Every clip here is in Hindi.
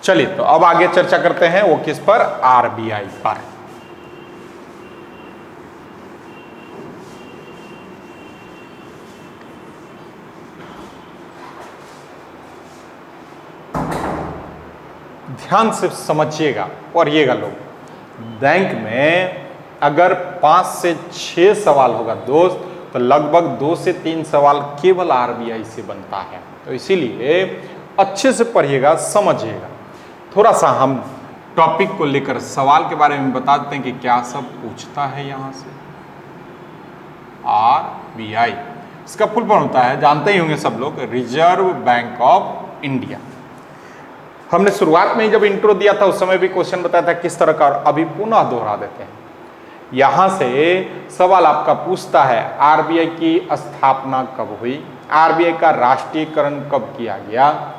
चलिए तो अब आगे चर्चा करते हैं, वो किस पर, आरबीआई पर। ध्यान से समझिएगा और ये लोग, बैंक में अगर 5 से 6 सवाल होगा दोस्त, तो लगभग 2 से 3 सवाल केवल आरबीआई से बनता है। तो इसीलिए अच्छे से पढ़िएगा, समझिएगा। थोड़ा सा हम टॉपिक को लेकर सवाल के बारे में बता देते हैं कि क्या सब पूछता है यहां से। आरबीआई, इसका फुल फॉर्म होता है, जानते ही होंगे सब लोग, रिजर्व बैंक ऑफ इंडिया। हमने शुरुआत में ही जब इंट्रो दिया था उस समय भी क्वेश्चन बताया था किस तरह का, अभी पुनः दोहरा देते हैं। यहां से सवाल आपका पूछता है आरबीआई की स्थापना कब हुई, आरबीआई का राष्ट्रीयकरण कब किया गया।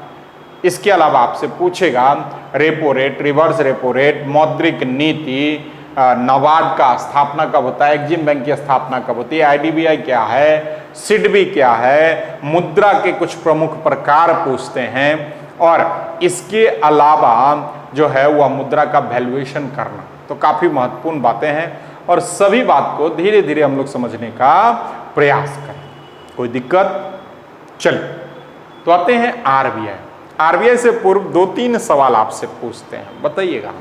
इसके अलावा आपसे पूछेगा repo rate, reverse repo rate, मौद्रिक नीति, नाबार्ड का स्थापना कब होता है, एक्जिम बैंक की स्थापना कब होती है, आईडीबीआई क्या है, सिडबी क्या है, मुद्रा के कुछ प्रमुख प्रकार पूछते हैं, और इसके अलावा जो है वह मुद्रा का वैल्यूएशन करना। तो काफी महत्वपूर्ण बातें हैं और सभी बात को धीरे धीरे हम लोग समझने का प्रयास करें, कोई दिक्कत। चलिए तो आते हैं आरबीआई। आरबीआई से पूर्व 2-3 सवाल आपसे पूछते हैं, बताइएगा।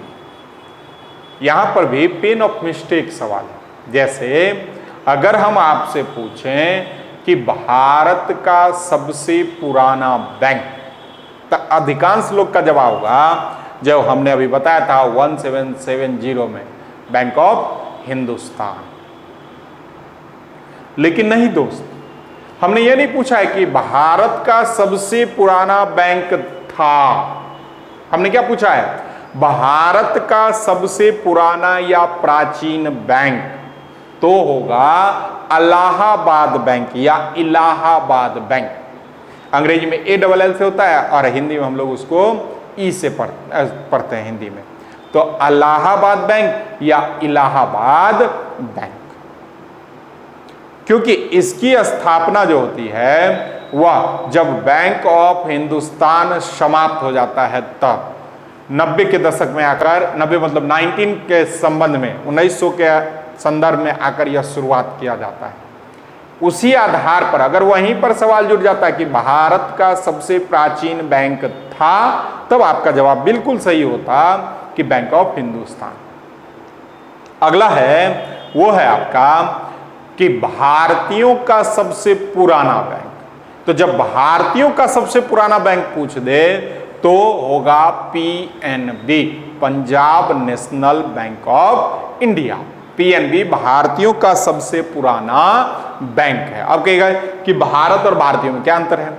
यहां पर भी पेन ऑफ मिस्टेक सवाल है। जैसे अगर हम आपसे पूछें कि भारत का सबसे पुराना बैंक, तो अधिकांश लोग का जवाब होगा, जो हमने अभी बताया था 1770 में, बैंक ऑफ हिंदुस्तान। लेकिन नहीं दोस्त, हमने ये नहीं पूछा है कि भारत का सबसे पुराना बैंक था। हमने क्या पूछा है, भारत का सबसे पुराना या प्राचीन बैंक तो होगा इलाहाबाद बैंक या इलाहाबाद बैंक। अंग्रेजी में ALL से होता है और हिंदी में हम लोग उसको ई से पढ़ते हैं हिंदी में। तो इलाहाबाद बैंक या इलाहाबाद बैंक, क्योंकि इसकी स्थापना जो होती है वह जब बैंक ऑफ हिंदुस्तान समाप्त हो जाता है तब 90 के दशक में आकर, 90 मतलब 19 के संबंध में 1900 के संदर्भ में आकर यह शुरुआत किया जाता है। उसी आधार पर अगर वहीं पर सवाल जुड़ जाता है कि भारत का सबसे प्राचीन बैंक था, तब आपका जवाब बिल्कुल सही होता कि बैंक ऑफ हिंदुस्तान। अगला है वो है आपका कि भारतीयों का सबसे पुराना बैंक। तो जब भारतीयों का सबसे पुराना बैंक पूछ दे तो होगा PNB, Punjab national bank of India. PNB भारतीयों का सबसे पुराना बैंक है। अब कहेगा कि भारत और भारतीयों में क्या अंतर है।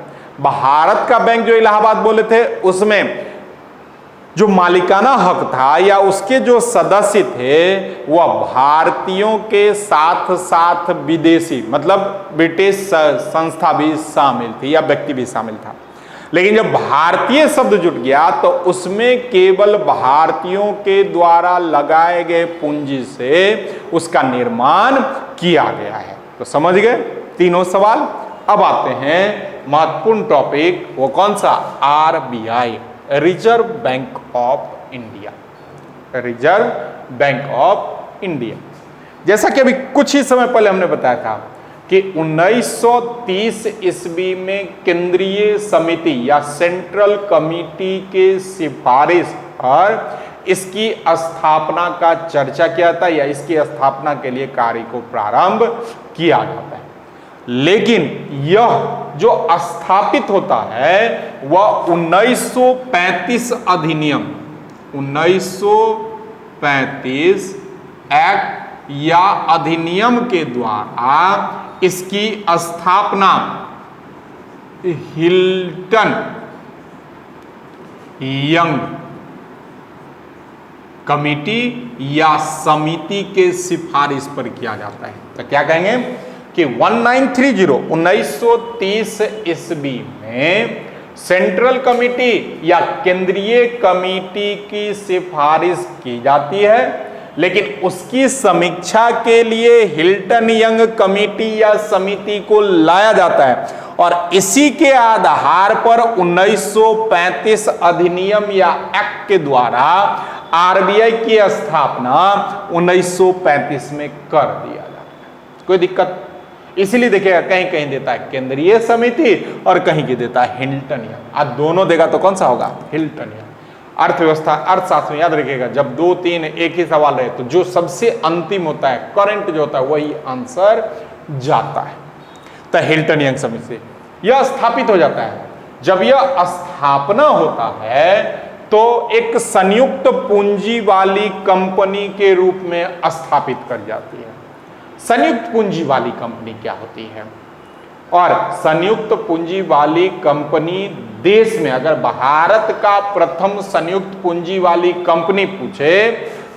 भारत का बैंक जो इलाहाबाद बोले थे, उसमें जो मालिकाना हक था या उसके जो सदस्य थे वह भारतीयों के साथ साथ विदेशी मतलब ब्रिटिश संस्था भी शामिल थी या व्यक्ति भी शामिल था। लेकिन जब भारतीय शब्द जुट गया तो उसमें केवल भारतीयों के द्वारा लगाए गए पूंजी से उसका निर्माण किया गया है। तो समझ गए तीनों सवाल। अब आते हैं महत्वपूर्ण टॉपिक, वो कौन सा, RBI, reserve bank of India. Reserve bank of India, जैसा कि अभी कुछ ही समय पहले हमने बताया था कि 1930 ईस्वी में केंद्रीय समिति या सेंट्रल कमिटी के सिफारिश पर इसकी स्थापना का चर्चा किया था या इसकी स्थापना के लिए कार्य को प्रारंभ किया जाता है। लेकिन यह जो स्थापित होता है वह 1935 अधिनियम, 1935 एक्ट या अधिनियम के द्वारा इसकी स्थापना हिल्टन यंग कमिटी या समिति के सिफारिश पर किया जाता है। तो क्या कहेंगे कि 1930 ईस्वी में सेंट्रल कमिटी या केंद्रीय कमिटी की सिफारिश की जाती है, लेकिन उसकी समीक्षा के लिए हिल्टन यंग कमिटी या समिति को लाया जाता है और इसी के आधार पर 1935 अधिनियम या एक्ट के द्वारा आरबीआई की स्थापना 1935 में कर दिया जाता है। कोई दिक्कत? इसीलिए देखिएगा कहीं कहीं देता है केंद्रीय समिति और कहीं की देता है हिल्टन यंग। आज दोनों देगा तो कौन सा होगा? Hilton young. अर्थव्यवस्था अर्थशास्त्र में याद रखिएगा, जब 2 3 एक ही सवाल रहे तो जो सबसे अंतिम होता है, करंट जो होता है, वही आंसर जाता है। तो हिल्टन यंग समिति यह स्थापित हो जाता है। जब यह स्थापना होता है तो एक संयुक्त पूंजी वाली कंपनी के रूप में स्थापित कर जाती है। संयुक्त पूंजी वाली कंपनी क्या होती है? और संयुक्त पूंजी वाली कंपनी देश में, अगर भारत का प्रथम संयुक्त पूंजी वाली कंपनी पूछे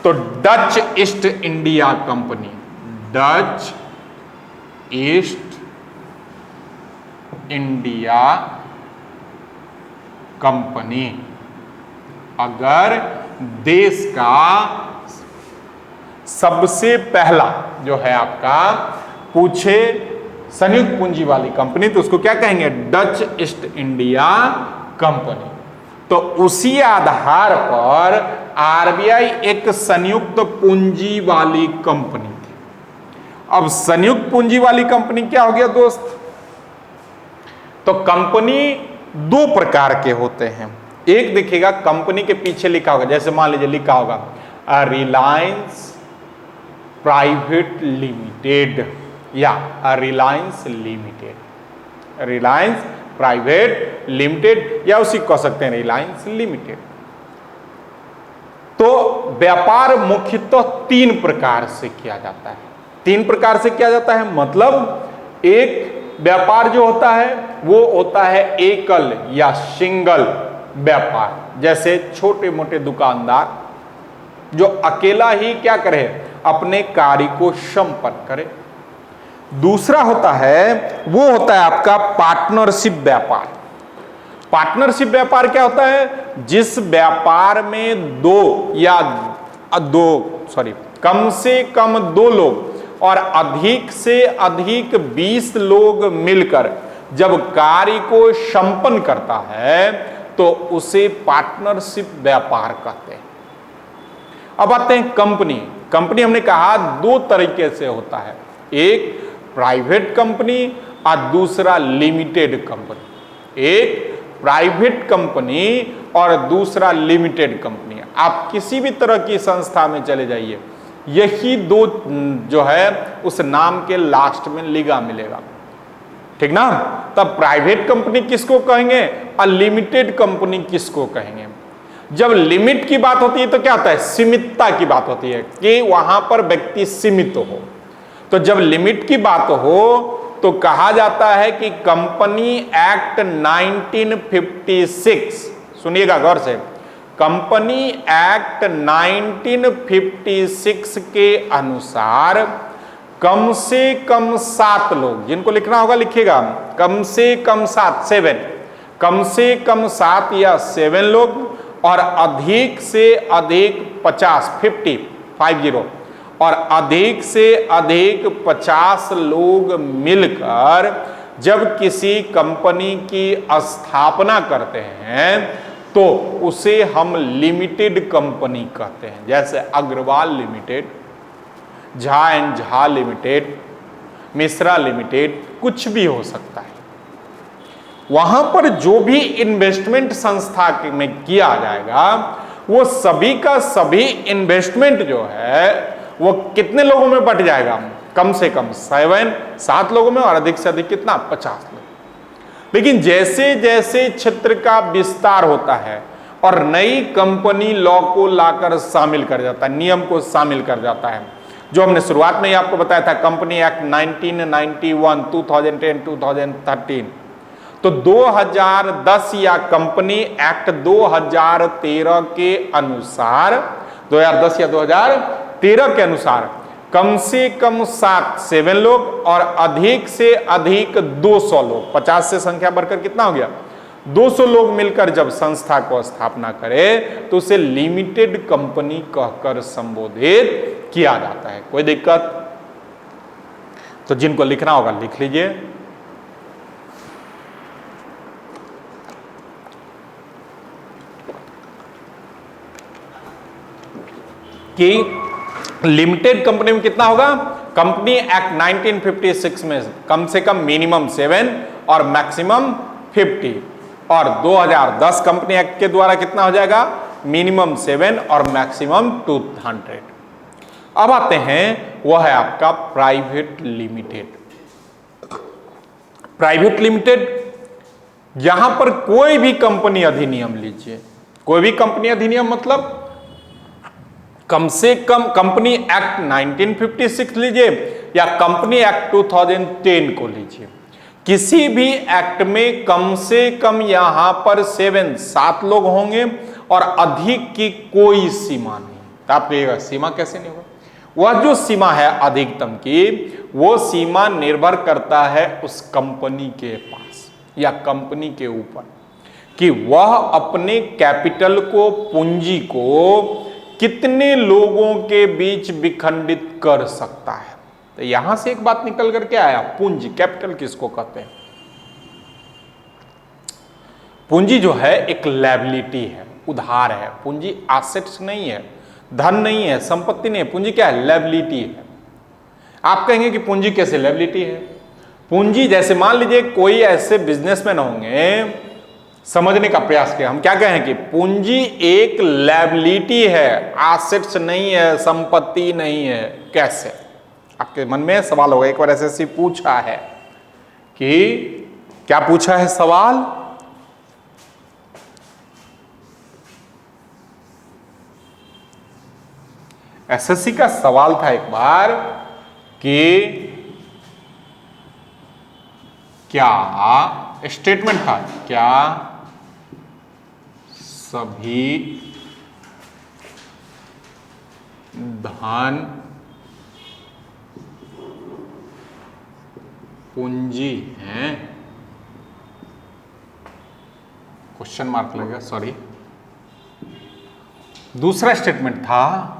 तो Dutch east India company, Dutch east India company अगर देश का सबसे पहला जो है आपका पूछे संयुक्त पूंजी वाली कंपनी, तो उसको क्या कहेंगे? Dutch east India company. तो उसी आधार पर आरबीआई एक संयुक्त पूंजी वाली कंपनी थी। अब संयुक्त पूंजी वाली कंपनी क्या हो गया दोस्त? तो कंपनी 2 प्रकार के होते हैं। एक देखिएगा कंपनी के पीछे लिखा होगा, जैसे मान लीजिए लिखा होगा रिलायंस प्राइवेट लिमिटेड या Reliance limited, Reliance private limited या उसी कह सकते हैं रिलायंस लिमिटेड। तो व्यापार मुख्यतः 3 प्रकार से किया जाता है। 3 प्रकार से किया जाता है मतलब एक व्यापार जो होता है वो होता है एकल या सिंगल व्यापार, जैसे छोटे मोटे दुकानदार जो अकेला ही क्या करे? अपने कार्य को संपन्न करे। दूसरा होता है वो होता है आपका पार्टनरशिप व्यापार। पार्टनरशिप व्यापार क्या होता है? जिस व्यापार में कम से कम 2 लोग और अधिक से अधिक 20 लोग मिलकर जब कार्य को संपन्न करता है तो उसे पार्टनरशिप व्यापार कहते हैं। अब आते हैं कंपनी। कंपनी हमने कहा 2 तरीके से होता है, एक प्राइवेट कंपनी और दूसरा लिमिटेड कंपनी। एक प्राइवेट कंपनी और दूसरा लिमिटेड कंपनी। आप किसी भी तरह की संस्था में चले जाइए, यही 2 जो है उस नाम के लास्ट में लिगा मिलेगा, ठीक ना? तब प्राइवेट कंपनी किसको कहेंगे और लिमिटेड कंपनी किसको कहेंगे? जब लिमिट की बात होती है तो क्या होता है? सीमितता की बात होती है कि वहां पर व्यक्ति सीमित हो। तो जब लिमिट की बात हो तो कहा जाता है कि कंपनी एक्ट 1956, सुनिएगा गौर से, कंपनी एक्ट 1956 के अनुसार कम से कम 7 लोग, जिनको लिखना होगा लिखिएगा, कम से कम 7 कम से कम 7 या 7 लोग और अधिक से अधिक 50 और अधिक से अधिक 50 लोग मिलकर जब किसी कंपनी की स्थापना करते हैं तो उसे हम लिमिटेड कंपनी कहते हैं। जैसे Agarwal limited, Jha and Jha limited, Mishra limited, कुछ भी हो सकता है। वहां पर जो भी इन्वेस्टमेंट संस्था में किया जाएगा वो सभी का सभी इन्वेस्टमेंट जो है वो कितने लोगों में बट जाएगा? कम से कम 7 लोगों में और अधिक से अधिक कितना? 50 लोग। लेकिन जैसे जैसे क्षेत्र का विस्तार होता है और नई कंपनी लॉ को लाकर शामिल कर जाता है, नियम को शामिल कर जाता है, जो हमने शुरुआत में ही आपको बताया था कंपनी एक्ट 1991, 2010, 2013, तो 2010 या कंपनी एक्ट 2013 के अनुसार, 2010 या 2013 के अनुसार कम से कम 7 लोग और अधिक से अधिक 200 लोग, 50 से संख्या बढ़कर कितना हो गया? 200 लोग मिलकर जब संस्था को स्थापना करे तो उसे लिमिटेड कंपनी कहकर संबोधित किया जाता है। कोई दिक्कत? तो जिनको लिखना होगा लिख लीजिए। कि लिमिटेड कंपनी में कितना होगा? कंपनी एक्ट 1956 में कम से कम मिनिमम 7 और मैक्सिमम 50, और 2010 कंपनी एक्ट के द्वारा कितना हो जाएगा? मिनिमम 7 और मैक्सिमम 200। अब आते हैं, वह है आपका प्राइवेट लिमिटेड। प्राइवेट लिमिटेड, यहां पर कोई भी कंपनी अधिनियम लीजिए, कोई भी कंपनी अधिनियम मतलब कम से कम कंपनी एक्ट 1956 लीजिए या कंपनी एक्ट 2010 को लीजिए, किसी भी एक्ट में कम से कम यहां पर 7 लोग होंगे और अधिक की कोई सीमा नहीं। तो आप कहिएगा सीमा कैसे नहीं होगा? वह जो सीमा है अधिकतम की, वो सीमा निर्भर करता है उस कंपनी के पास या कंपनी के ऊपर कि वह अपने कैपिटल को, पूंजी को कितने लोगों के बीच विखंडित कर सकता है। तो यहां से एक बात निकल करके आया, पूंजी, कैपिटल किसको कहते हैं? पूंजी जो है एक लायबिलिटी है, उधार है। पूंजी एसेट्स नहीं है, धन नहीं है, संपत्ति नहीं है। पूंजी क्या है? लायबिलिटी है। आप कहेंगे कि पूंजी कैसे लायबिलिटी है? पूंजी जैसे मान लीजिए कोई ऐसे बिजनेसमैन होंगे, समझने का प्रयास किया, हम क्या कहें कि पूंजी एक लायबिलिटी है, एसेट्स नहीं है, संपत्ति नहीं है। कैसे? आपके मन में सवाल होगा, एक बार एसएससी पूछा है कि क्या पूछा है सवाल? एसएससी का सवाल था एक बार कि क्या, स्टेटमेंट था, क्या सभी धन पूंजी हैं? क्वेश्चन मार्क लगेगा, सॉरी। दूसरा स्टेटमेंट था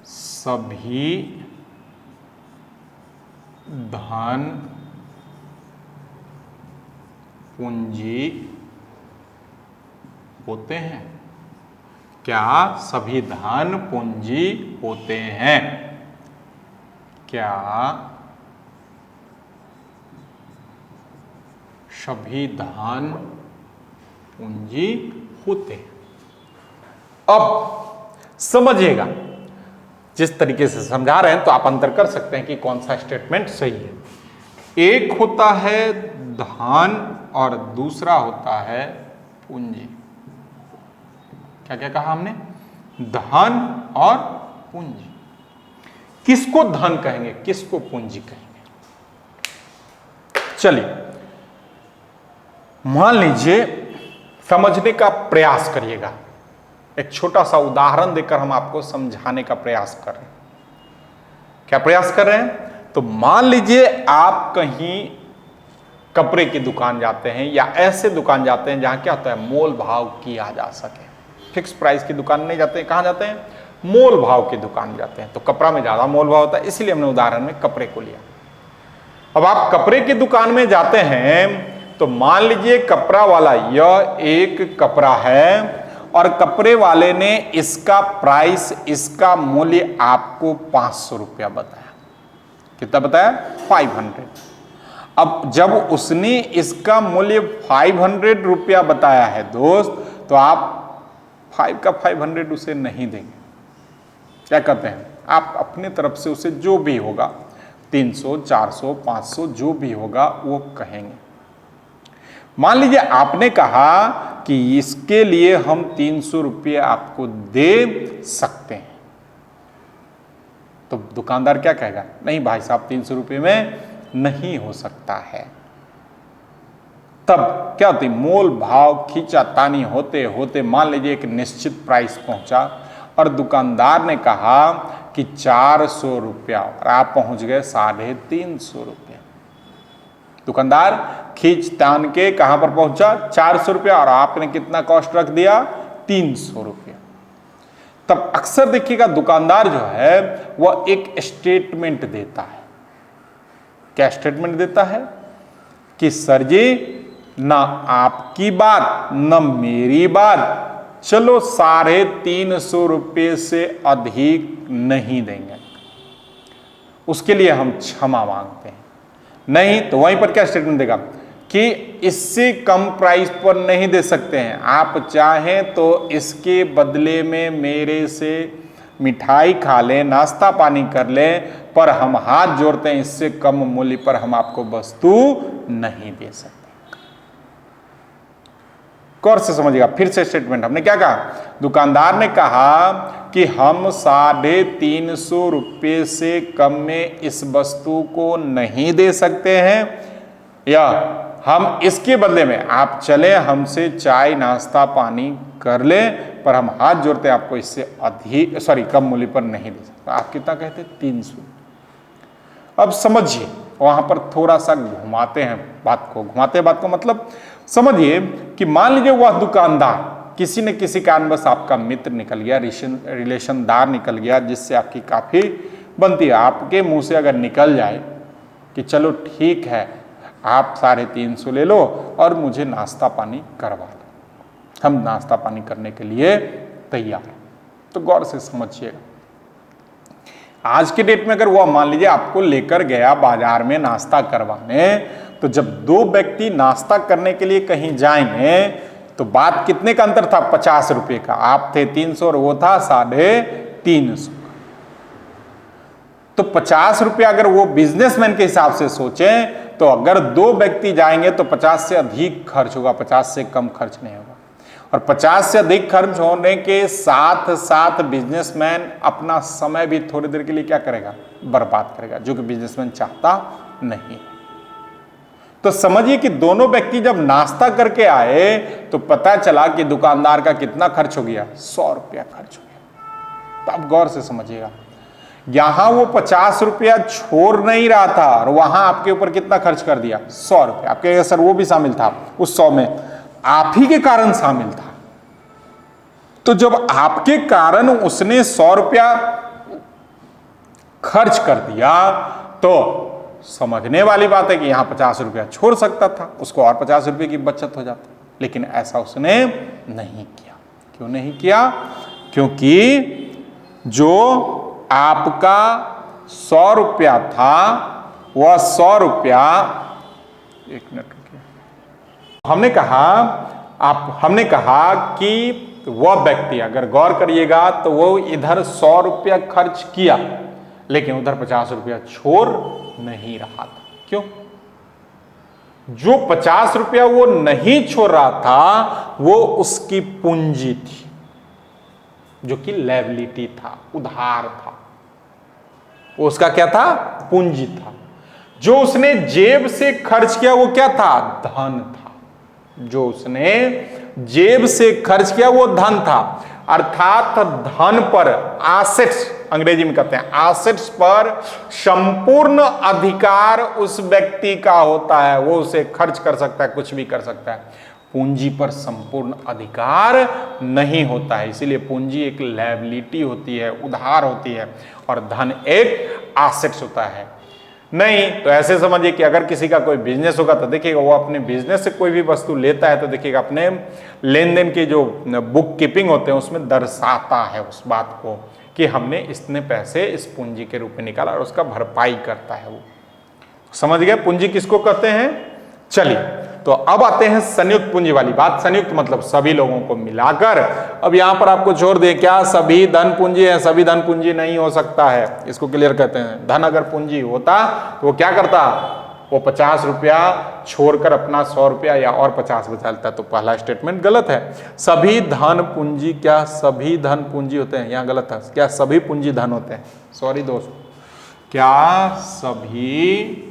सभी धन पूंजी होते हैं। क्या सभी धन पूंजी होते हैं? क्या सभी धन पूंजी होते हैं? अब समझिएगा, जिस तरीके से समझा रहे हैं तो आप अंतर कर सकते हैं कि कौन सा स्टेटमेंट सही है। एक होता है धन और दूसरा होता है पूंजी। क्या क्या कहा हमने? धन और पूंजी। किसको धन कहेंगे, किसको पूंजी कहेंगे? चलिए मान लीजिए, समझने का प्रयास करिएगा। एक छोटा सा उदाहरण देकर हम आपको समझाने का प्रयास कर रहे हैं। क्या प्रयास कर रहे हैं? तो मान लीजिए आप कहीं कपड़े की दुकान जाते हैं या ऐसे दुकान जाते हैं जहां क्या होता है, मोल भाव किया जा सके। फिक्स प्राइस की दुकान नहीं जाते हैं, कहां जाते हैं? मोल भाव की दुकान जाते हैं। तो कपड़ा में ज्यादा मोल भाव होता है, इसलिए हमने उदाहरण में कपड़े को लिया। अब आप कपड़े की दुकान में जाते हैं तो मान लीजिए कपड़ा वाला, यह एक कपड़ा है और कपड़े वाले ने इसका प्राइस, इसका मूल्य आपको 500 रुपया बताया। कितना बताया? 500। अब जब उसने इसका मूल्य 500 रुपया बताया है दोस्त, तो आप 5 का 500 उसे नहीं देंगे। क्या कहते हैं? आप अपने तरफ से उसे जो भी होगा, 300, 400, 500 जो भी होगा वो कहेंगे। मान लीजिए आपने कहा कि इसके लिए हम 300 रुपये आपको दे सकते हैं, तो दुकानदार क्या कहेगा? नहीं भाई साहब, 300 रुपये में नहीं हो सकता है। तब क्या होती? मोल भाव खींचातानी होते होते मान लीजिए एक निश्चित प्राइस पहुंचा और दुकानदार ने कहा कि 400 रुपया, और आप पहुंच गए 350 रुपया। दुकानदार खींच तान के कहां पर पहुंचा? 400 रुपया, और आपने कितना कॉस्ट रख दिया? 300 रुपया। तब अक्सर देखिएगा दुकानदार जो है वह एक स्टेटमेंट देता है। क्या स्टेटमेंट देता है? कि सर जी, ना आपकी बात ना मेरी बात, चलो 350 रुपये से अधिक नहीं देंगे, उसके लिए हम क्षमा मांगते हैं। नहीं तो वहीं पर क्या स्टेटमेंट देगा कि इससे कम प्राइस पर नहीं दे सकते हैं, आप चाहें तो इसके बदले में मेरे से मिठाई खा लें, नाश्ता पानी कर लें, पर हम हाथ जोड़ते हैं, इससे कम मूल्य पर हम आपको वस्तु नहीं दे सकते। गौर से समझिएगा, फिर से स्टेटमेंट हमने क्या कहा, दुकानदार ने कहा कि हम 350 रुपये से कम में इस वस्तु को नहीं दे सकते हैं, या हम इसके बदले में आप चले हमसे चाय नाश्ता पानी कर लें, पर हम हाथ जोड़ते हैं आपको इससे अधिक कम मूल्य पर नहीं दे सकते। आप कितना कहते, 300। अब समझिए, वहां पर थोड़ा सा घुमाते हैं बात को, मतलब समझिए कि मान लीजिए वह दुकानदार किसी न किसी कारणवश आपका मित्र निकल गया, रिलेशनदार निकल गया, जिससे आपकी काफी बनती है। आपके मुंह से अगर निकल जाए कि चलो ठीक है आप 350 ले लो और मुझे नाश्ता पानी करवा दो, हम नाश्ता पानी करने के लिए तैयार हैं। तो गौर से समझिएगा, आज के डेट में अगर वह मान लीजिए आपको लेकर गया बाजार में नाश्ता करवाने, तो जब दो व्यक्ति नाश्ता करने के लिए कहीं जाएंगे तो बात कितने का अंतर था, 50 रुपये का। आप थे 300 और वो था 350 का। तो 50 रुपये अगर वो बिजनेसमैन के हिसाब से सोचें तो अगर दो व्यक्ति जाएंगे तो 50 से अधिक खर्च होगा, 50 से कम खर्च नहीं होगा। और 50 से अधिक खर्च होने के साथ साथ बिजनेसमैन अपना समय भी थोड़ी देर के लिए क्या करेगा, बर्बाद करेगा, जो कि बिजनेसमैन चाहता नहीं। तो समझिए कि दोनों व्यक्ति जब नाश्ता करके आए तो पता चला कि दुकानदार का कितना खर्च हो गया, 100 रुपया खर्च हो गया। तो अब गौर से समझिएगा, यहां वो 50 रुपया छोड़ नहीं रहा था और वहां आपके ऊपर कितना खर्च कर दिया, 100 रुपया। आपके सर वो भी शामिल था उस 100 में, आप ही के कारण शामिल था। तो जब आपके कारण उसने 100 रुपया खर्च कर दिया तो समझने वाली बात है कि यहां 50 रुपया छोड़ सकता था, उसको और 50 रुपये की बचत हो जाती, लेकिन ऐसा उसने नहीं किया। क्यों नहीं किया, क्योंकि जो आपका 100 रुपया था वह 100 रुपया, एक मिनट रुकिए, हमने कहा कि वह व्यक्ति, अगर गौर करिएगा तो वो इधर 100 रुपया खर्च किया लेकिन उधर 50 रुपया छोड़ नहीं रहा था। क्यों, जो 50 रुपया वो नहीं छोड़ रहा था वो उसकी पूंजी थी, जो कि लायबिलिटी था, उधार था। वो उसका क्या था, पूंजी था। जो उसने जेब से खर्च किया वो क्या था, धन था। जो उसने जेब से खर्च किया वो धन था, अर्थात धन पर, एसेट्स अंग्रेजी में कहते हैं, एसेट्स पर संपूर्ण अधिकार उस व्यक्ति का होता है। वो उसे खर्च कर सकता है, कुछ भी कर सकता है। पूंजी पर संपूर्ण अधिकार नहीं होता है, इसीलिए पूंजी एक लायबिलिटी होती है, उधार होती है, और धन एक एसेट्स होता है। नहीं तो ऐसे समझिए कि अगर किसी का कोई बिजनेस होगा तो देखिएगा वो अपने बिजनेस से कोई भी वस्तु लेता है तो देखिएगा अपने लेन देन की जो बुक कीपिंग होते हैं उसमें दर्शाता है उस बात को कि हमने इतने पैसे इस पूंजी के रूप में निकाला, और उसका भरपाई करता है वो। समझ गए पूंजी किसको कहते हैं। चलिए तो अब आते हैं संयुक्त पूंजी वाली बात। संयुक्त मतलब सभी लोगों को मिलाकर। अब यहां पर आपको छोड़ दें, क्या सभी धन पूंजी है, सभी धन पूंजी नहीं हो सकता है, इसको क्लियर कहते हैं। धन अगर पूंजी होता तो वो क्या करता, वो 50 रुपया छोड़कर अपना 100 रुपया या और 50 बचा लेता। तो पहला स्टेटमेंट गलत है। सभी धन पूंजी, क्या सभी धन पूंजी होते हैं, यहां गलत है। क्या सभी पूंजी धन होते हैं, सॉरी दोस्त, क्या सभी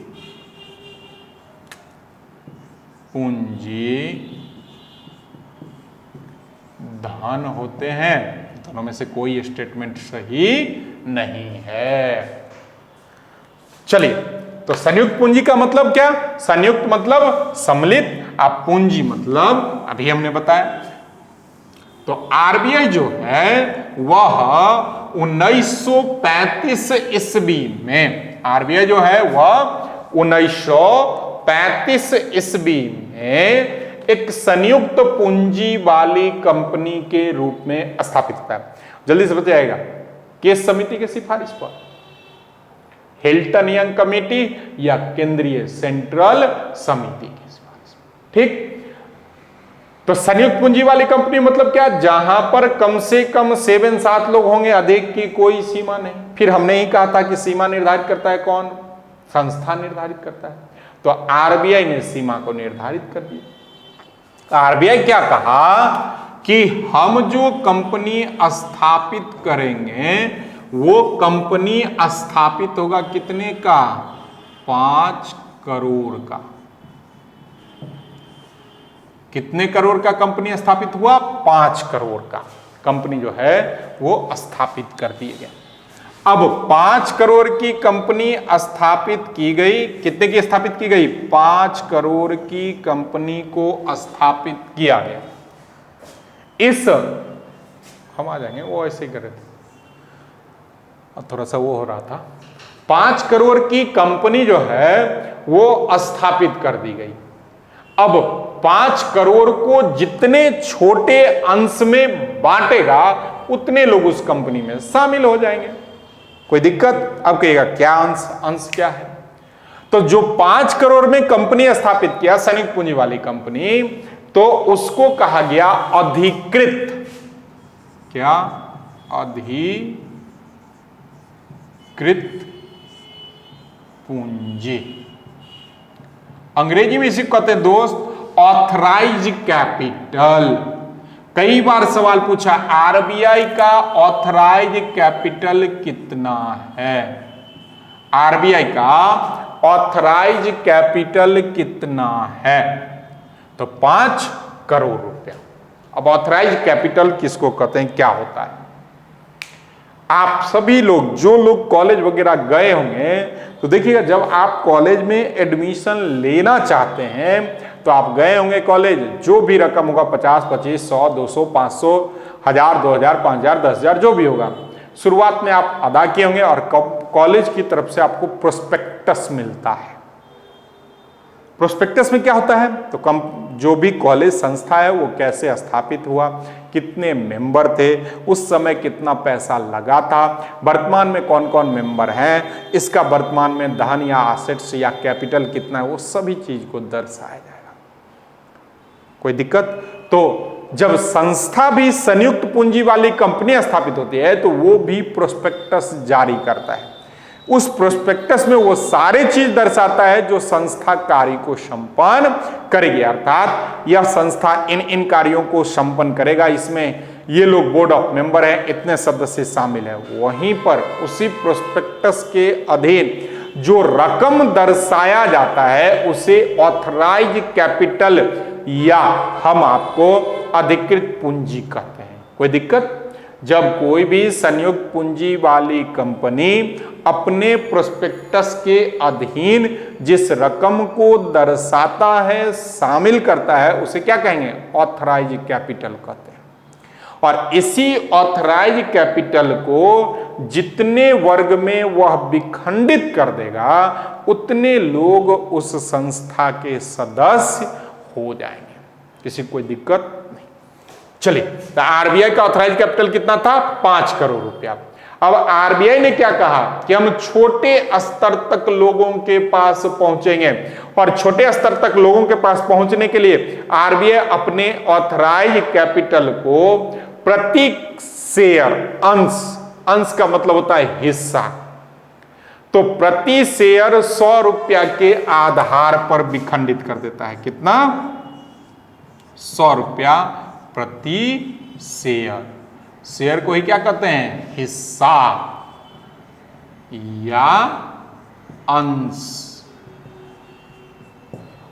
पूंजी धन होते हैं, दोनों में से कोई स्टेटमेंट सही नहीं है। चलिए तो संयुक्त पूंजी का मतलब क्या, संयुक्त मतलब सम्मिलित, आप पूंजी मतलब अभी हमने बताया। तो आरबीआई जो है वह 1935 ईस्वी में, आरबीआई जो है वह 1935 ईस्वी में एक संयुक्त पूंजी वाली कंपनी के रूप में स्थापित होता है। जल्दी से बताइएगा, किस समिति की सिफारिश पर? हिल्टन यंग कमेटी या केंद्रीय सेंट्रल समिति की सिफारिश? ठीक। तो संयुक्त पूंजी वाली कंपनी मतलब क्या? जहां पर कम से कम 7 लोग होंगे, अधिक की कोई सीमा नहीं। फिर हमने ही कहा था कि सीमा निर्धारित करता है कौन? संस्था निर्धारित करता है। तो आरबीआई ने सीमा को निर्धारित कर दिया। आरबीआई क्या कहा कि हम जो कंपनी स्थापित करेंगे वो कंपनी स्थापित होगा कितने का? 5 करोड़ का। कितने करोड़ का कंपनी स्थापित हुआ? 5 करोड़ का कंपनी जो है वो स्थापित कर दी गई। अब 5 करोड़ की कंपनी स्थापित की गई। कितने की स्थापित की गई? 5 करोड़ की कंपनी को स्थापित किया गया। इस हम आ जाएंगे, वो ऐसे ही कर रहे थे, थोड़ा सा वो हो रहा था। 5 करोड़ की कंपनी जो है वो स्थापित कर दी गई। अब 5 करोड़ को जितने छोटे अंश में बांटेगा उतने लोग उस कंपनी में शामिल हो जाएंगे। कोई दिक्कत? अब कहिएगा क्या अंश? अंश क्या है? तो जो 5 करोड़ में कंपनी स्थापित किया, संयुक्त पूंजी वाली कंपनी, तो उसको कहा गया अधिकृत। क्या? अधिकृत पूंजी। अंग्रेजी में इसे कहते हैं दोस्त ऑथराइज कैपिटल। कई बार सवाल पूछा, आरबीआई का ऑथराइज कैपिटल कितना है? आरबीआई का ऑथराइज कैपिटल कितना है? तो 5 करोड़ रुपया। अब ऑथराइज कैपिटल किसको कहते हैं, क्या होता है? आप सभी लोग, जो लोग कॉलेज वगैरह गए होंगे, तो देखिएगा जब आप कॉलेज में एडमिशन लेना चाहते हैं तो आप गए होंगे कॉलेज, जो भी रकम होगा 50, 25, 100, 200, 500, 1000, 2000, 5000, 10000 जो भी होगा, शुरुआत में आप अदा किए होंगे और कॉलेज की तरफ से आपको प्रोस्पेक्टस मिलता है। प्रोस्पेक्टस में क्या होता है? तो जो भी कॉलेज संस्था है वो कैसे स्थापित हुआ, कितने मेंबर थे, उस समय कितना पैसा लगा था, वर्तमान में कौन कौन मेंबर हैं, इसका वर्तमान में धन या एसेट्स या कैपिटल कितना है, वो सभी चीज को दर्शाया जाएगा। कोई दिक्कत? तो जब संस्था भी संयुक्त पूंजी वाली कंपनी स्थापित होती है तो वो भी प्रोस्पेक्टस जारी करता है। उस प्रोस्पेक्टस में वो सारे चीज दर्शाता है जो संस्था कार्य को संपन्न करेगी, अर्थात यह संस्था इन कार्यों को संपन्न करेगा, इसमें ये लोग बोर्ड ऑफ मेंबर हैं, इतने सदस्य शामिल हैं। वहीं पर उसी प्रोस्पेक्टस के अधीन जो रकम दर्शाया जाता है उसे ऑथराइज कैपिटल या हम आपको अधिकृत पूंजी कहते हैं। कोई दिक्कत? जब कोई भी संयुक्त पूंजी वाली कंपनी अपने प्रोस्पेक्टस के अधीन जिस रकम को दर्शाता है, शामिल करता है, उसे क्या कहेंगे? ऑथराइज कैपिटल कहते हैं। और इसी ऑथराइज कैपिटल को जितने वर्ग में वह विखंडित कर देगा उतने लोग उस संस्था के सदस्य हो जाएंगे। किसी कोई दिक्कत नहीं। चलिए, तो आरबीआई का ऑथराइज कैपिटल कितना था? 5 करोड़ रुपया। अब आरबीआई ने क्या कहा कि हम छोटे स्तर तक लोगों के पास पहुंचेंगे, और छोटे स्तर तक लोगों के पास पहुंचने के लिए आरबीआई अपने ऑथराइज कैपिटल को प्रति शेयर, अंश का मतलब होता है हिस्सा, तो प्रति शेयर 100 रुपया के आधार पर विखंडित कर देता है। कितना? 100 रुपया प्रति शेयर। शेयर को ही क्या कहते हैं? हिस्सा या अंश।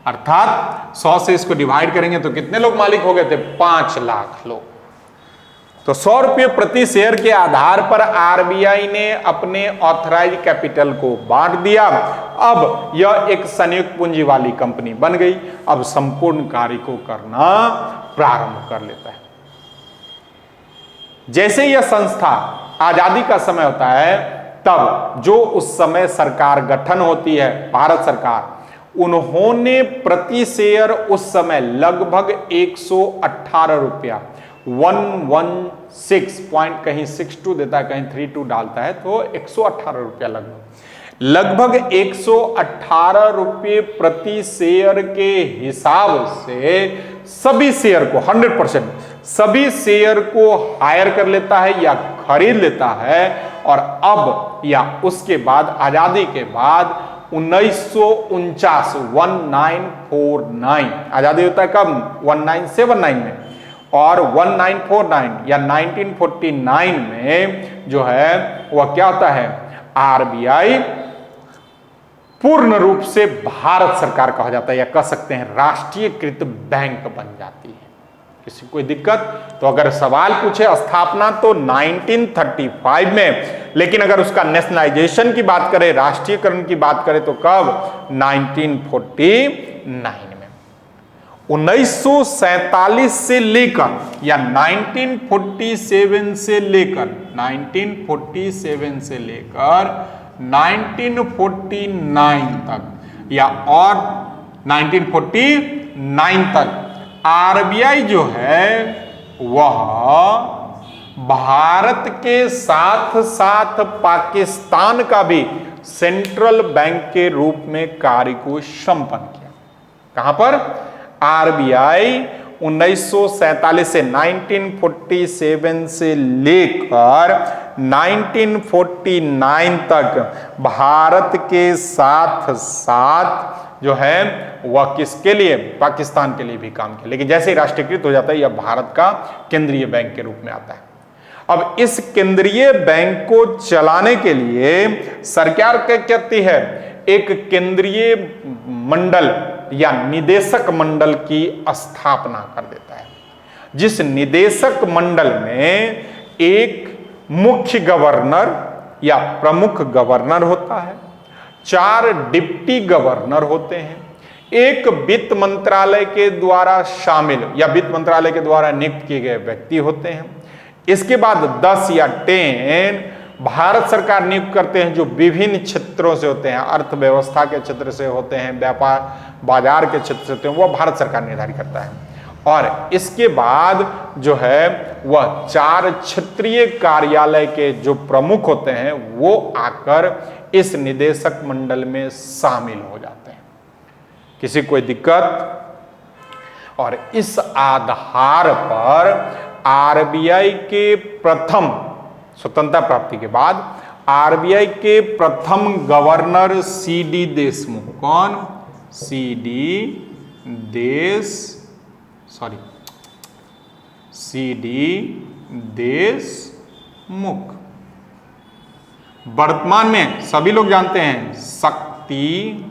अर्थात 100 से इसको डिवाइड करेंगे तो कितने लोग मालिक हो गए थे? 5 लाख लोग। तो 100 रुपये प्रति शेयर के आधार पर आरबीआई ने अपने ऑथराइज कैपिटल को बांट दिया। अब यह एक संयुक्त पूंजी वाली कंपनी बन गई। अब संपूर्ण कार्य को करना प्रारंभ कर लेता है। जैसे यह संस्था आजादी का समय होता है, तब जो उस समय सरकार गठन होती है, भारत सरकार, उन्होंने प्रति शेयर उस समय लगभग 118 रुपया 116 पॉइंट कहीं 62 देता है, कहीं 32 डालता है, तो 118 रुपया लगभग 118 रुपये प्रति शेयर के हिसाब से सभी शेयर को 100% सभी शेयर को हायर कर लेता है या खरीद लेता है। और अब या उसके बाद आजादी के बाद 1949 1949 आजादी होता है कब? 1979 में, और 1949 या 1949 में जो है वह क्या होता है, आरबीआई पूर्ण रूप से भारत सरकार का हो जाता है, या कह सकते हैं राष्ट्रीयकृत बैंक बन जाती है। किसी को कोई दिक्कत? तो अगर सवाल पूछे स्थापना तो 1935 में, लेकिन अगर उसका नेशनलाइजेशन की बात करें, राष्ट्रीयकरण की बात करें, तो कब? 1949 में। 1947 से लेकर या 1947 से लेकर 1949 तक या और 1949 तक आरबीआई जो है वह भारत के साथ साथ पाकिस्तान का भी सेंट्रल बैंक के रूप में कार्य को संपन्न किया। कहां पर? आरबीआई 1947 से 1947 से लेकर 1949 तक भारत के साथ साथ जो है वह किसके लिए? पाकिस्तान के लिए भी काम किया। लेकिन जैसे ही राष्ट्रीयकृत हो जाता है यह भारत का केंद्रीय बैंक के रूप में आता है। अब इस केंद्रीय बैंक को चलाने के लिए सरकार क्या कहती है? एक केंद्रीय मंडल या निदेशक मंडल की स्थापना कर देता है, जिस निदेशक मंडल में एक मुख्य गवर्नर या प्रमुख गवर्नर होता है, 4 डिप्टी गवर्नर होते हैं, एक वित्त मंत्रालय के द्वारा शामिल या वित्त मंत्रालय के द्वारा नियुक्त किए गए व्यक्ति होते हैं। इसके बाद 10 या 10 भारत सरकार नियुक्त करते हैं, जो विभिन्न क्षेत्रों से होते हैं, अर्थव्यवस्था के क्षेत्र से होते हैं, व्यापार बाजार के क्षेत्र से होते हैं, वह भारत सरकार निर्धारित करता है। और इसके बाद जो है वह 4 क्षेत्रीय कार्यालय के जो प्रमुख होते हैं वो आकर इस निदेशक मंडल में शामिल हो जाते हैं। किसी कोई दिक्कत? और इस आधार पर आरबीआई के प्रथम स्वतंत्रता प्राप्ति के बाद आरबीआई के प्रथम गवर्नर सीडी देशमुख, कौन? सीडी देशमुख, वर्तमान में सभी लोग जानते हैं शक्तिकांत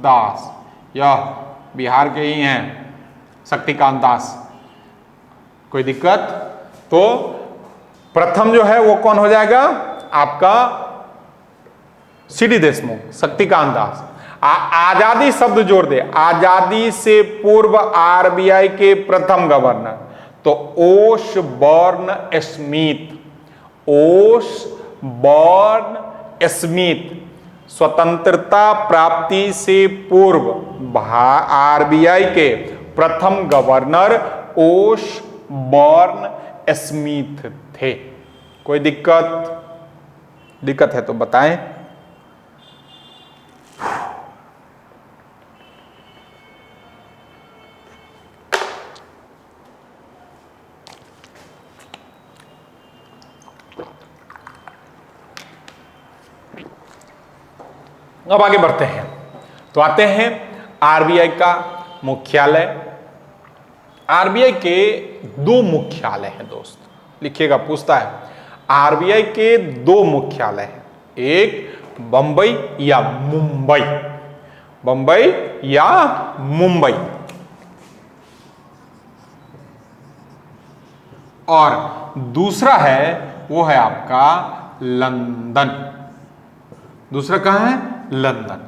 दास, यह बिहार के ही हैं शक्तिकांत दास। कोई दिक्कत? तो प्रथम जो है वो कौन हो जाएगा? आपका सीडी देशमुख, शक्तिकांत दास। आजादी शब्द जोड़ दे, आजादी से पूर्व आरबीआई के प्रथम गवर्नर तो ओशबॉर्न स्मिथ। स्वतंत्रता प्राप्ति से पूर्व आरबीआई के प्रथम गवर्नर ओशबॉर्न स्मिथ थे। कोई दिक्कत है तो बताएं। अब आगे बढ़ते हैं तो आते हैं आरबीआई का मुख्यालय। आरबीआई के 2 मुख्यालय हैं दोस्त, लिखिएगा, पूछता है। आरबीआई के 2 मुख्यालय हैं, एक बंबई या मुंबई, बंबई या मुंबई, और दूसरा है वो है आपका लंदन। दूसरा कहां है? लंदन।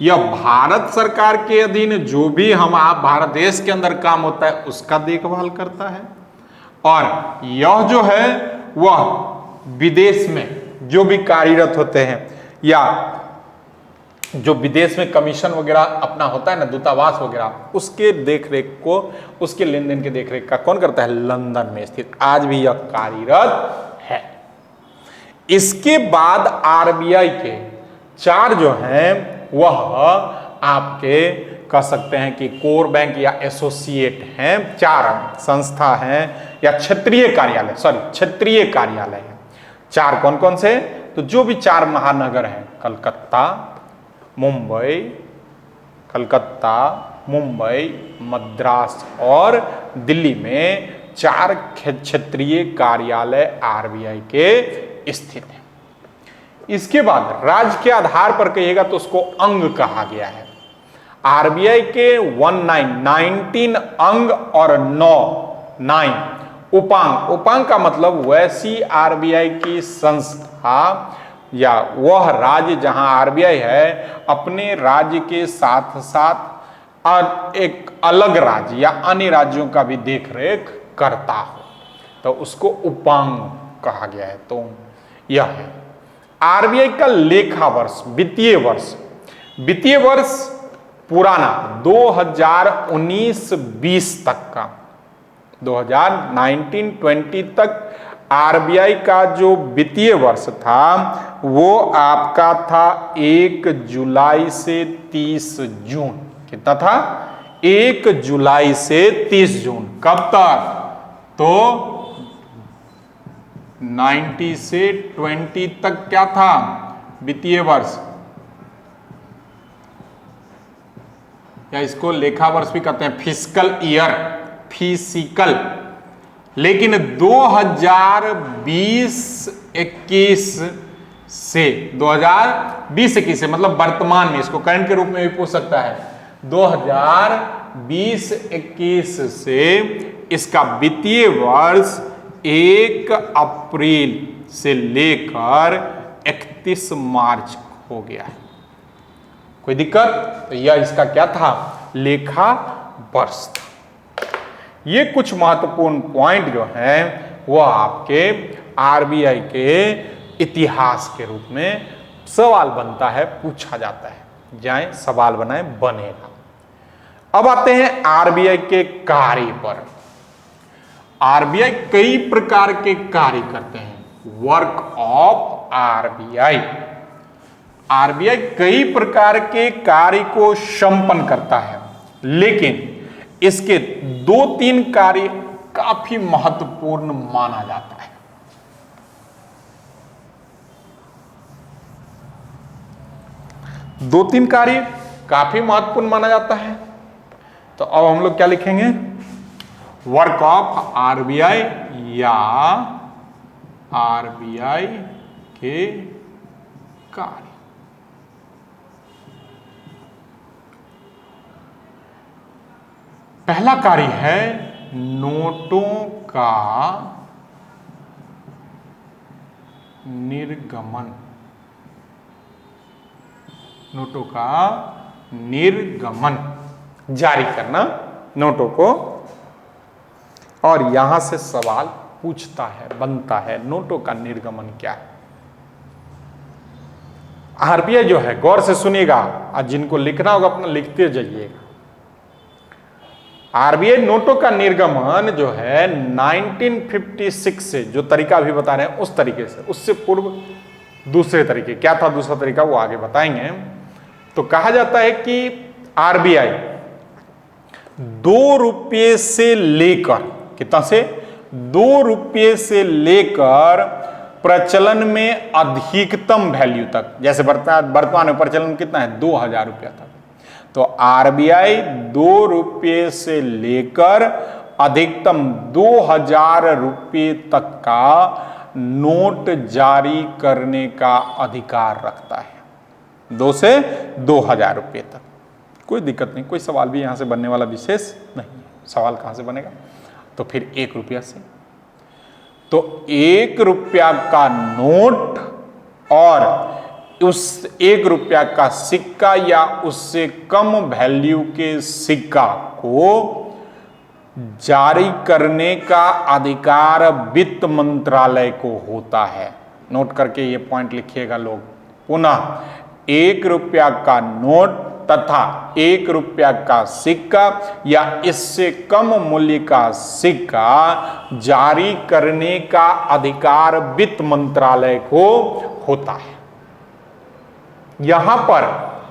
यह भारत सरकार के अधीन जो भी आप भारत देश के अंदर काम होता है उसका देखभाल करता है, और यह जो है वह विदेश में जो भी कार्यरत होते हैं या जो विदेश में कमीशन वगैरह अपना होता है ना, दूतावास वगैरह, उसके देखरेख को, उसके लेन देन के देखरेख का कौन करता है? लंदन में स्थित। आज भी यह कार्यरत है। इसके बाद आरबीआई के 4 जो हैं वह आपके कह सकते हैं कि कोर बैंक या एसोसिएट हैं, 4 संस्था हैं या क्षेत्रीय कार्यालय, क्षेत्रीय कार्यालय हैं। 4 कौन कौन से? तो जो भी 4 महानगर हैं, कलकत्ता, मुंबई, मद्रास और दिल्ली में 4 क्षेत्रीय कार्यालय आरबीआई के स्थित हैं। इसके बाद राज्य के आधार पर कहिएगा तो उसको अंग कहा गया है। आरबीआई के 19 अंग और 9 उपांग का मतलब वैसी आरबीआई की संस्था या वह राज्य जहां आरबीआई है अपने राज्य के साथ साथ एक अलग राज्य या अन्य राज्यों का भी देखरेख करता हो तो उसको उपांग कहा गया है। तो यह है आरबीआई का लेखा वर्ष, वित्तीय वर्ष पुराना 2019-20 तक का, 2019-20 तक आरबीआई का जो वित्तीय वर्ष था वो आपका था 1 जुलाई से 30 जून। कितना था? 1 जुलाई से 30 जून। कब तक? तो 90 से 20 तक क्या था? वित्तीय वर्ष, या इसको लेखा वर्ष भी कहते हैं, फिस्कल ईयर, फिजिकल। लेकिन 2020-21 से 2020-21 से मतलब वर्तमान में, इसको करंट के रूप में भी पूछ सकता है, 2020-21 से इसका वित्तीय वर्ष 1 अप्रैल से लेकर 31 मार्च हो गया है। कोई दिक्कत? तो यह इसका क्या था? लेखा वर्ष था। ये कुछ महत्वपूर्ण पॉइंट जो हैं वो आपके आरबीआई के इतिहास के रूप में सवाल बनता है, पूछा जाता है। जाएं सवाल बनाए, बनेगा। अब आते हैं आरबीआई के कार्य पर। आरबीआई कई प्रकार के कार्य करते हैं। वर्क ऑफ आरबीआई, आरबीआई कई प्रकार के कार्य को संपन्न करता है, लेकिन इसके 2-3 कार्य काफी महत्वपूर्ण माना जाता है। दो तीन कार्य काफी महत्वपूर्ण माना जाता है। तो अब हम लोग क्या लिखेंगे? वर्क ऑफ आरबीआई या आरबीआई के कार्य। पहला कार्य है नोटों का निर्गमन, नोटों का निर्गमन, जारी करना नोटों को। और यहां से सवाल पूछता है, बनता है, नोटों का निर्गमन क्या है? आरबीआई जो है, गौर से सुनिएगा और जिनको लिखना होगा अपना लिखते जाइएगा। आरबीआई नोटों का निर्गमन जो है 1956 से, जो तरीका अभी बता रहे हैं उस तरीके से, उससे पूर्व दूसरे तरीके। क्या था दूसरा तरीका वो आगे बताएंगे। तो कहा जाता है कि आरबीआई 2 रुपये से लेकर, कितना से? 2 रुपये से लेकर प्रचलन में अधिकतम वैल्यू तक, जैसे वर्तमान में प्रचलन कितना है? 2000 रुपया तक। तो आरबीआई 2 रुपये से लेकर अधिकतम 2000 रुपये तक का नोट जारी करने का अधिकार रखता है। 2 से 2000 रुपये तक। कोई दिक्कत नहीं, कोई सवाल भी यहां से बनने वाला विशेष नहीं है। सवाल कहां से बनेगा? तो फिर 1 रुपया से। तो 1 रुपया का नोट और उस 1 रुपया का सिक्का या उससे कम वैल्यू के सिक्का को जारी करने का अधिकार वित्त मंत्रालय को होता है। नोट करके ये पॉइंट लिखिएगा लोग, पुनः 1 रुपया का नोट तथा 1 रुपया का सिक्का या इससे कम मूल्य का सिक्का जारी करने का अधिकार वित्त मंत्रालय को होता है। यहां पर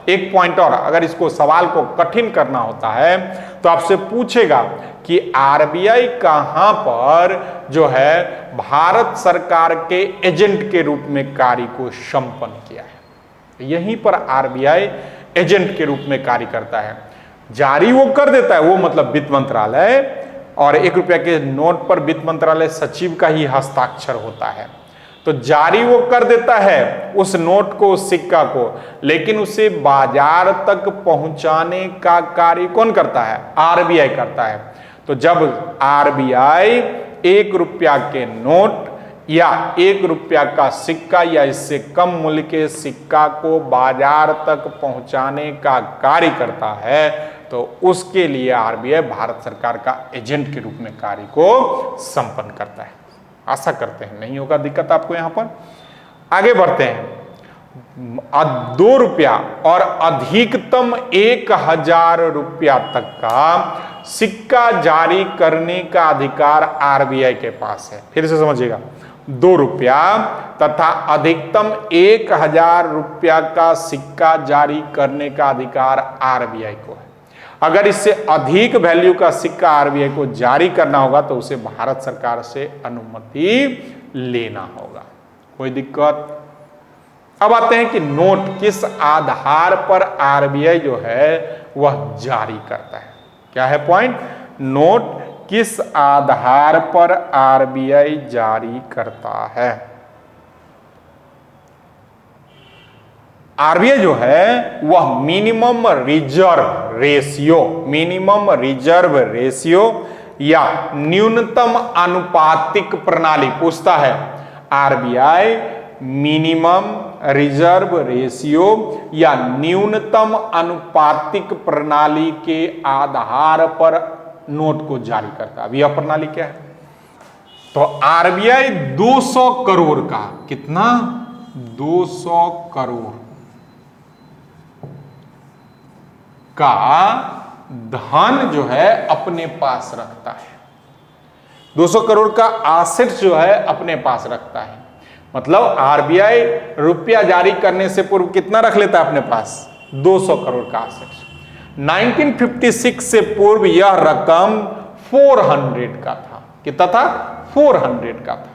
एक पॉइंट और, अगर इसको सवाल को कठिन करना होता है तो आपसे पूछेगा कि आरबीआई कहां पर जो है भारत सरकार के एजेंट के रूप में कार्य को संपन्न किया है। यहीं पर आरबीआई एजेंट के रूप में कार्य करता है। जारी वो कर देता है, वो मतलब वित्त मंत्रालय, और 1 रुपया के नोट पर वित्त मंत्रालय सचिव का ही हस्ताक्षर होता है। तो जारी वो कर देता है उस नोट को, उस सिक्का को, लेकिन उसे बाजार तक पहुंचाने का कार्य कौन करता है? आरबीआई करता है। तो जब आरबीआई 1 रुपया के नोट या 1 रुपया का सिक्का या इससे कम मूल्य के सिक्का को बाजार तक पहुंचाने का कार्य करता है तो उसके लिए आरबीआई भारत सरकार का एजेंट के रूप में कार्य को संपन्न करता है। आशा करते हैं नहीं होगा दिक्कत आपको। यहां पर आगे बढ़ते हैं। 2 रुपया और अधिकतम 1000 रुपया तक का सिक्का जारी करने का अधिकार आरबीआई के पास है। फिर से समझिएगा, 2 रुपया तथा अधिकतम 1000 रुपया का सिक्का जारी करने का अधिकार आरबीआई को है। अगर इससे अधिक वैल्यू का सिक्का आरबीआई को जारी करना होगा तो उसे भारत सरकार से अनुमति लेना होगा। कोई दिक्कत? अब आते हैं कि नोट किस आधार पर आरबीआई जो है वह जारी करता है। क्या है पॉइंट? नोट किस आधार पर आरबीआई जारी करता है। आरबीआई जो है वह मिनिमम रिजर्व रेशियो या न्यूनतम अनुपातिक प्रणाली पूछता है। आरबीआई मिनिमम रिजर्व रेशियो या न्यूनतम अनुपातिक प्रणाली के आधार पर नोट को जारी करता है। अब यह प्रणाली क्या है? तो आरबीआई 200 करोड़ का, कितना? 200 करोड़ का धन जो है अपने पास रखता है। 200 करोड़ का एसेट जो है अपने पास रखता है। मतलब आरबीआई रुपया जारी करने से पूर्व कितना रख लेता है अपने पास? 200 करोड़ का एसेट। 1956 से पूर्व यह रकम 400 का था। कितना था? 400 का था।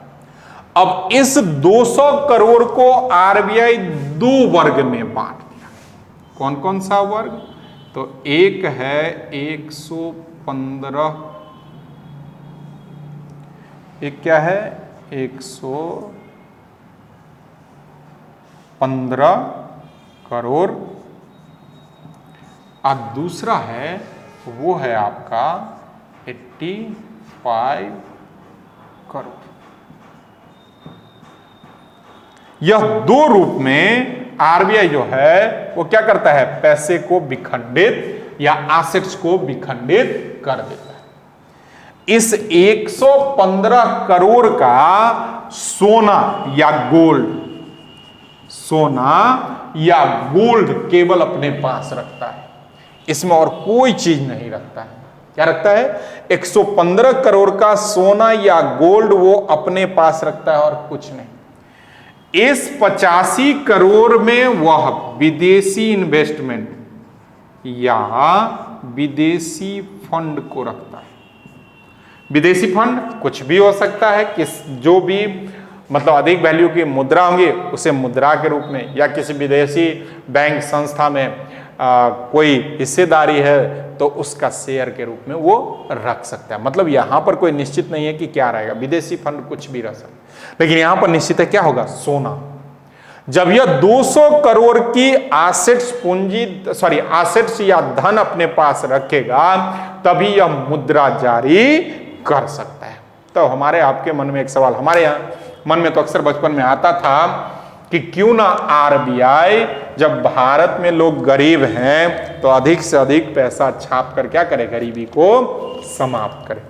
अब इस 200 करोड़ को आरबीआई 2 वर्ग में बांट दिया। कौन कौन सा वर्ग? तो एक है 115, एक क्या है? 115 करोड़, और दूसरा है वो है आपका 85 करोड़। यह 2 रूप में आरबीआई जो है वो क्या करता है? पैसे को विखंडित या एसेट्स को विखंडित कर देता है। इस 115 करोड़ का सोना या गोल्ड केवल अपने पास रखता है। इसमें और कोई चीज नहीं रखता है। क्या रखता है? 115 करोड़ का सोना या गोल्ड वो अपने पास रखता है और कुछ नहीं। इस 85 करोड़ में वह विदेशी इन्वेस्टमेंट या विदेशी फंड को रखता है। विदेशी फंड कुछ भी हो सकता है, जो भी मतलब अधिक वैल्यू की मुद्रा होंगी उसे मुद्रा के रूप में, या किसी विदेशी बैंक संस्था में कोई हिस्सेदारी है तो उसका शेयर के रूप में वो रख सकता है। मतलब यहां पर कोई निश्चित नहीं है कि क्या रहेगा। विदेशी फंड कुछ भी रह सकता है, लेकिन यहां पर निश्चित है क्या होगा? सोना। जब यह 200 करोड़ की एसेट्स या धन अपने पास रखेगा तभी यह मुद्रा जारी कर सकता है। तो हमारे आपके मन में एक सवाल, हमारे यहाँ मन में तो अक्सर बचपन में आता था कि क्यों ना आरबीआई, जब भारत में लोग गरीब हैं तो अधिक से अधिक पैसा छाप कर क्या करे? गरीबी को समाप्त करे।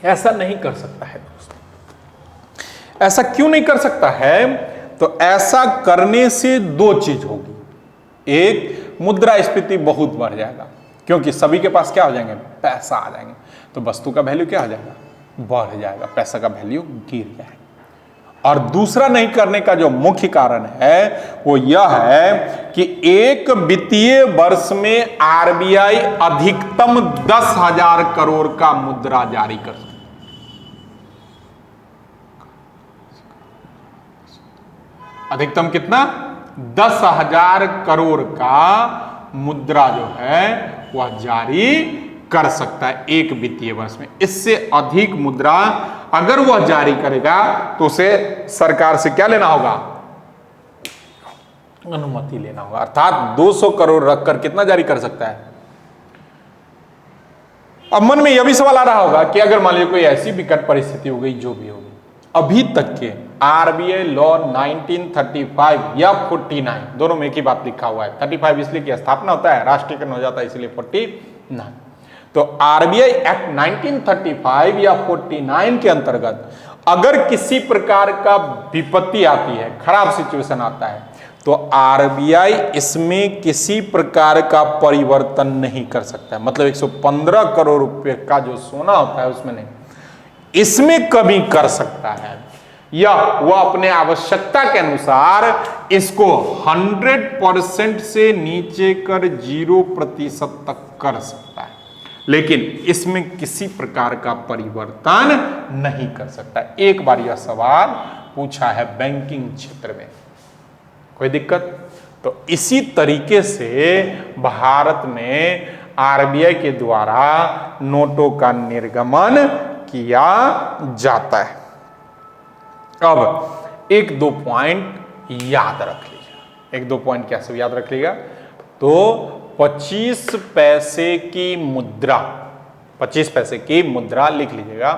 ऐसा नहीं कर सकता है दोस्तों। ऐसा क्यों नहीं कर सकता है? तो ऐसा करने से दो चीज होगी। एक, मुद्रास्फीति बहुत बढ़ जाएगा, क्योंकि सभी के पास क्या हो जाएंगे? पैसा आ जाएंगे, तो वस्तु का वैल्यू क्या हो जाएगा? बढ़ जाएगा, पैसा का वैल्यू गिर जाएगा। और दूसरा नहीं करने का जो मुख्य कारण है वो यह है कि एक वित्तीय वर्ष में आरबीआई अधिकतम 10,000 करोड़ का मुद्रा जारी कर सकता है। अधिकतम कितना? 10,000 करोड़ का मुद्रा जो है वह जारी कर सकता है एक वित्तीय वर्ष में। इससे अधिक मुद्रा अगर वह जारी करेगा तो उसे सरकार से क्या लेना होगा? अनुमति लेना होगा। अर्थात 200 करोड़ रखकर कितना जारी कर सकता है? अब मन में यह भी सवाल आ रहा होगा कि अगर मान लीजिए कोई ऐसी विकट परिस्थिति हो गई, जो भी होगी, अभी तक के आरबीआई लॉ 1935 या 49, दोनों में एक ही बात लिखा हुआ है। 35 इसलिए कि स्थापना होता है, राष्ट्रीयकरण हो जाता है, इसलिए 49। तो आरबीआई एक्ट 1935 या 49 के अंतर्गत अगर किसी प्रकार का विपत्ति आती है, खराब सिचुएशन आता है, तो आरबीआई इसमें किसी प्रकार का परिवर्तन नहीं कर सकता है। मतलब 115 करोड़ रुपए का जो सोना होता है उसमें नहीं, इसमें कमी कर सकता है, या वह अपने आवश्यकता के अनुसार इसको 100% से नीचे कर 0% तक कर सकता है, लेकिन इसमें किसी प्रकार का परिवर्तन नहीं कर सकता। एक बार यह सवाल पूछा है बैंकिंग क्षेत्र में, कोई दिक्कत? तो इसी तरीके से भारत में आरबीआई के द्वारा नोटों का निर्गमन किया जाता है। अब एक दो पॉइंट याद रख लीजिए। एक दो पॉइंट क्या सब याद रख लीजिएगा? तो 25 पैसे की मुद्रा, 25 पैसे की मुद्रा लिख लीजिएगा,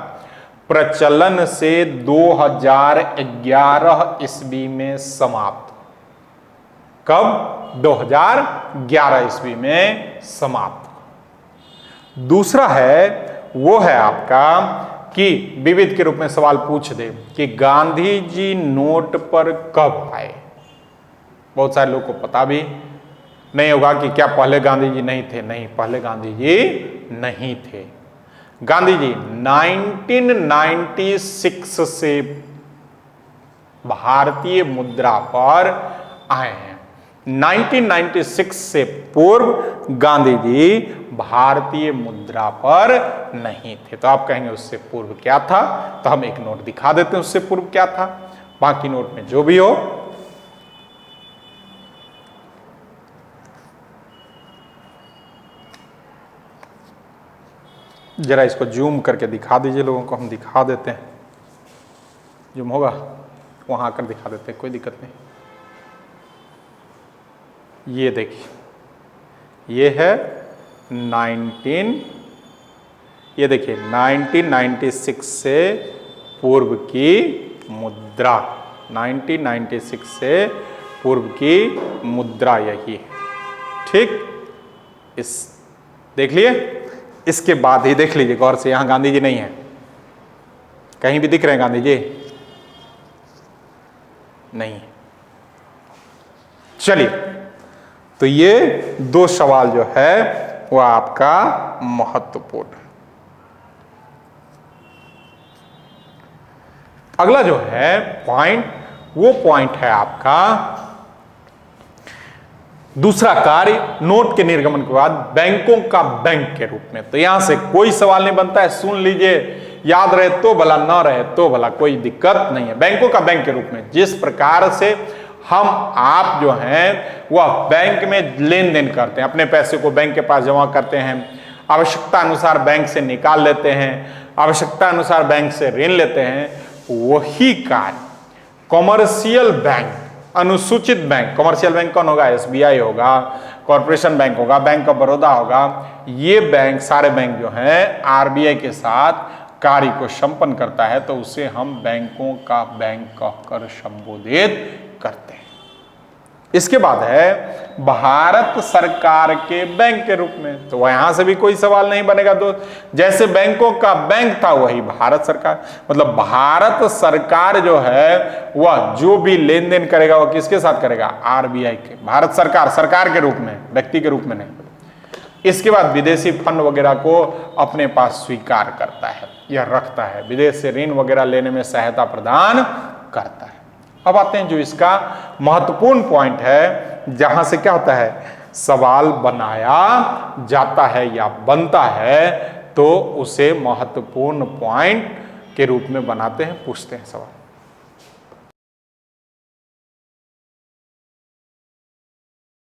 प्रचलन से 2011 ईस्वी में समाप्त। कब? 2011 ईस्वी में समाप्त। दूसरा है वो है आपका कि विविध के रूप में सवाल पूछ दे कि गांधी जी नोट पर कब आए। बहुत सारे लोगों को पता भी नहीं होगा कि क्या पहले गांधी जी नहीं थे। नहीं, पहले गांधी जी नहीं थे। गांधी जी 1996 से भारतीय मुद्रा पर आए हैं। 1996 से पूर्व गांधी जी भारतीय मुद्रा पर नहीं थे। तो आप कहेंगे उससे पूर्व क्या था? तो हम एक नोट दिखा देते हैं उससे पूर्व क्या था। बाकी नोट में जो भी हो, जरा इसको जूम करके दिखा दीजिए लोगों को, हम दिखा देते हैं। जूम होगा? वहां आकर दिखा देते हैं, कोई दिक्कत नहीं। ये देखिए, ये है 1996 से पूर्व की मुद्रा। 1996 से पूर्व की मुद्रा यही है, ठीक। इस देख लिए, इसके बाद ही देख लीजिए गौर से, यहां गांधी जी नहीं है। कहीं भी दिख रहे हैं गांधी जी? नहीं है। चलिए, तो ये दो सवाल जो है वह आपका महत्वपूर्ण है। अगला जो है पॉइंट, वो पॉइंट है आपका दूसरा कार्य नोट के निर्गमन के बाद बैंकों का बैंक के रूप में। तो यहां से कोई सवाल नहीं बनता है, सुन लीजिए, याद रहे तो भला, ना रहे तो भला, कोई दिक्कत नहीं है। बैंकों का बैंक के रूप में जिस प्रकार से हम आप जो हैं वह बैंक में लेन देन करते हैं, अपने पैसे को बैंक के पास जमा करते हैं, आवश्यकता अनुसार बैंक से निकाल लेते हैं, आवश्यकता अनुसार बैंक से ऋण लेते हैं, वही कार्य कॉमर्शियल बैंक, अनुसूचित बैंक, कॉमर्शियल बैंक कौन होगा? एसबीआई होगा, कॉर्पोरेशन बैंक होगा, बैंक ऑफ बड़ौदा होगा। ये बैंक, सारे बैंक जो हैं आरबीआई के साथ कार्य को संपन्न करता है, तो उसे हम बैंकों का बैंक कहकर संबोधित करते हैं। इसके बाद है भारत सरकार के बैंक के रूप में, तो यहां से भी कोई सवाल नहीं बनेगा। तो जैसे बैंकों का बैंक था वही भारत सरकार, मतलब भारत सरकार जो है वह जो भी लेन देन करेगा वह किसके साथ करेगा, आरबीआई के, भारत सरकार, सरकार के रूप में, व्यक्ति के रूप में नहीं। इसके बाद विदेशी फंड वगैरह को अपने पास स्वीकार करता है, यह रखता है, विदेश से ऋण वगैरह लेने में सहायता प्रदान करता है। अब आते हैं जो इसका महत्वपूर्ण पॉइंट है, जहां से क्या होता है, सवाल बनाया जाता है या बनता है, तो उसे महत्वपूर्ण पॉइंट के रूप में बनाते हैं, पूछते हैं सवाल।